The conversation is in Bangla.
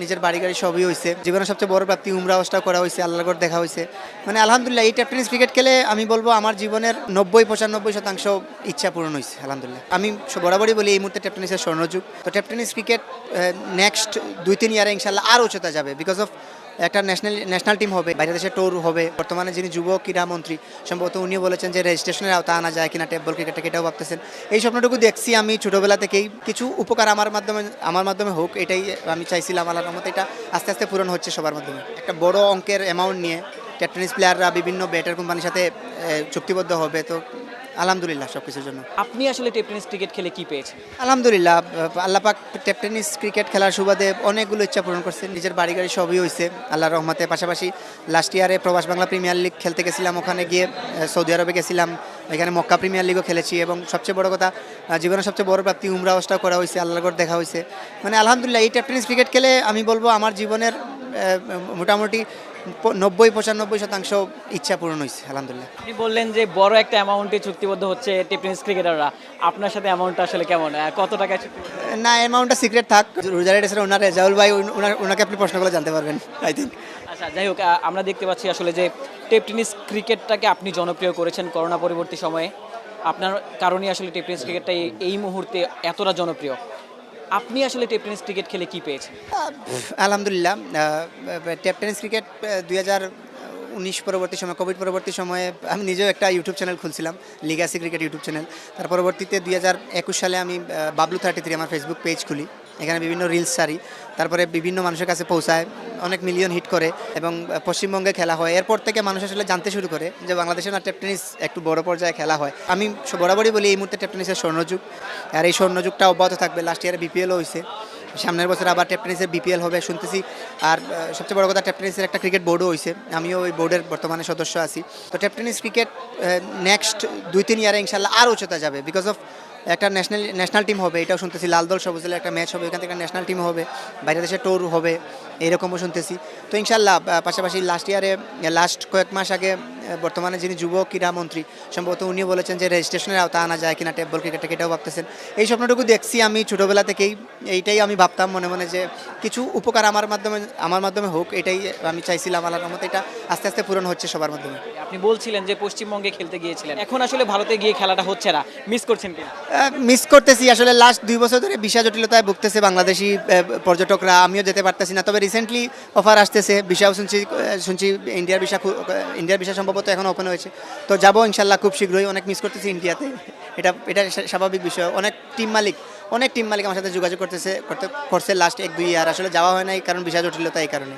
নিজের বাড়ি গাড়ি সবই হয়েছে। জীবনের সবচেয়ে বড় প্রাপ্তি উমরা হজটাও করা হয়েছে, আল্লাহর ঘর দেখা হয়েছে। মানে আলহামদুলিল্লাহ এই টেপ টেনিস ক্রিকেট খেলে আমি বলবো আমার জীবনের ৯০-৯৫% ইচ্ছা পূরণ হয়েছে আলহামদুলিল্লাহ। আমি বরাবরই বলি এই মুহূর্তে টেপ টেনিসের স্বর্ণযুগ। তো টেপ টেনিস ক্রিকেট নেক্সট ২-৩ ইয়ারে ইনশাল্লাহ আরও উচ্চতা যাবে বিকজ অফ একটা ন্যাশনাল টিম হবে, বাইরে দেশে ট্যুর হবে। বর্তমানে যিনি যুব ক্রীড়া মন্ত্রী সম্ভবত উনিও বলেছেন যে রেজিস্ট্রেশনের আওতা আনা যায় কিনা টেপ বল ক্রিকেটটাকে, এটাও ভাবতেছেন। এই স্বপ্নটুকু দেখছি আমি ছোটোবেলা থেকেই, কিছু উপকার আমার মাধ্যমে হোক এটাই আমি চাইছিলাম। আল্লাহর রহমতে এটা আস্তে আস্তে পূরণ হচ্ছে সবার মাধ্যমে। একটা বড় অঙ্কের অ্যামাউন্ট নিয়ে টেপ টেনিস প্লেয়াররা বিভিন্ন ব্যাটার কোম্পানির সাথে চুক্তিবদ্ধ হবে। তো আলহামদুলিল্লাহ সব কিছুর জন্য। আপনি আসলে টেপ টেনিস ক্রিকেট খেলে কি পেয়েছেন? আলহামদুলিল্লাহ আল্লাহ পাক টেপ টেনিস ক্রিকেট খেলার সুবাদে অনেকগুলো ইচ্ছা পূরণ করছেন। নিজের বাড়ি গাড়ি সবই হয়েছে আল্লাহর রহমতে। পাশাপাশি লাস্ট ইয়ারে প্রবাস বাংলা প্রিমিয়ার লিগ খেলতে গেছিলাম, ওখানে গিয়ে সৌদি আরবে গেছিলাম, এখানে মক্কা প্রিমিয়ার লিগও খেলেছি। এবং সবচেয়ে বড় কথা জীবনের সবচেয়ে বড় প্রাপ্তি উমরা হজটাও করা হয়েছে, আল্লাহর ঘর দেখা হয়েছে। মানে আলহামদুলিল্লাহ এই টেপ টেনিস ক্রিকেট খেলে আমি বলবো আমার জীবনের মোটামুটি ৯০-৯৫% ইচ্ছা পূরণ হয়েছে আলহামদুলিল্লাহ। আপনি বললেন যে বড় একটা অ্যামাউন্টে চুক্তিবদ্ধ হচ্ছে টেপ টেনিস ক্রিকেটাররা, আপনার সাথে অ্যামাউন্টটা আসলে কেমন, কত টাকা চুক্তিবদ্ধ? না, অ্যামাউন্টটা সিক্রেট থাক। রোজারের ওনার রেজাউল ভাই, ওনাকে আপনি প্রশ্ন করে জানতে পারবেন আই থিঙ্ক। আচ্ছা, যাই হোক, আমরা দেখতে পাচ্ছি আসলে যে টেপ টেনিস ক্রিকেটটাকে আপনি জনপ্রিয় করেছেন করোনা পরবর্তী সময়ে। আপনার কারণেই আসলে টেপ টেনিস ক্রিকেটটা এই মুহূর্তে এতটা জনপ্রিয়। আপনি আসলে টেপ টেনিস ক্রিকেট খেলে কি পেয়েছেন? আলহামদুলিল্লাহ টেপ টেনিস ক্রিকেট ২০১৯ পরবর্তী সময়, কোভিড পরবর্তী সময়ে আমি নিজেও একটা ইউটিউব চ্যানেল খুলছিলাম, লিগাসি ক্রিকেট ইউটিউব চ্যানেল। তার পরবর্তীতে ২০২১ সালে আমি বাবলু 33 আমার ফেসবুক পেজ খুলি, এখানে বিভিন্ন রিলস সারি, তারপরে বিভিন্ন মানুষের কাছে পৌঁছায়, অনেক মিলিয়ন হিট করে এবং পশ্চিমবঙ্গে খেলা হয়। এরপর থেকে মানুষ আসলে জানতে শুরু করে যে বাংলাদেশে না টেপ টেনিস একটু বড় পর্যায়ে খেলা হয়। আমি বরাবরই বলি এই মুহূর্তে টেপ টেনিসের স্বর্ণযুগ, আর এই স্বর্ণযুগটা অব্যাহত থাকবে। লাস্ট ইয়ারে বিপিএলও হয়েছে, সামনের বছর আবার টেপ টেনিসের বিপিএল হবে শুনতেছি। আর সবচেয়ে বড় কথা টেপ টেনিসের একটা ক্রিকেট বোর্ডও হয়েছে, আমিও ওই বোর্ডের বর্তমানে সদস্য আছি। তো টেপ টেনিস ক্রিকেট নেক্সট ২-৩ ইয়ারে ইনশাল্লাহ আরও উচ্চতা যাবে বিকজ অফ একটা ন্যাশনাল টিম হবে, এটাও শুনতেছি। লাল দল সবুজ দলের একটা ম্যাচ হবে, এখান থেকে ন্যাশনাল টিম হবে, বাইরে দেশে ট্যুর হবে, এইরকমও শুনতেছি। তো ইনশাল্লাহ পাশাপাশি লাস্ট কয়েক মাস আগে বর্তমানে যিনি যুব ক্রীড়া মন্ত্রী সম্ভবত উনিও বলেছেন যে রেজিস্ট্রেশনের আওতা আনা যায় কিনা টেপ বল ক্রিকেটটাকে, এটাও ভাবতেছেন। এই স্বপ্নটুকু দেখছি আমি ছোটোবেলা থেকেই, এইটাই আমি ভাবতাম মনে মনে যে কিছু উপকার আমার মাধ্যমে হোক এটাই আমি চাইছিলাম। আল্লাহর রহমতে এটা আস্তে আস্তে পূরণ হচ্ছে সবার মাধ্যমে। আপনি বলছিলেন যে পশ্চিমবঙ্গে খেলতে গিয়েছিলেন, এখন আসলে ভারতে গিয়ে খেলাটা হচ্ছে না, মিস করছেন কি? মিস করতেছি আসলে। লাস্ট ২ বছর ধরে ভিসা জটিলতায় ভুগতেছে বাংলাদেশি পর্যটকরা, আমিও যেতে পারতেছি না। তবে রিসেন্টলি অফার আসতেছে, ভিসাও শুনছি ইন্ডিয়ার ভিসা সম্ভবত এখন ওপেন হয়েছে। তো যাবো ইনশাল্লাহ খুব শীঘ্রই। অনেক মিস করতেছি ইন্ডিয়াতে, এটা স্বাভাবিক বিষয়। অনেক টিম মালিক আমার সাথে যোগাযোগ করছে লাস্ট ১-২ ইয়ার, আসলে যাওয়া হয় নাই কারণ ভিসা জটিলতা, এই কারণে।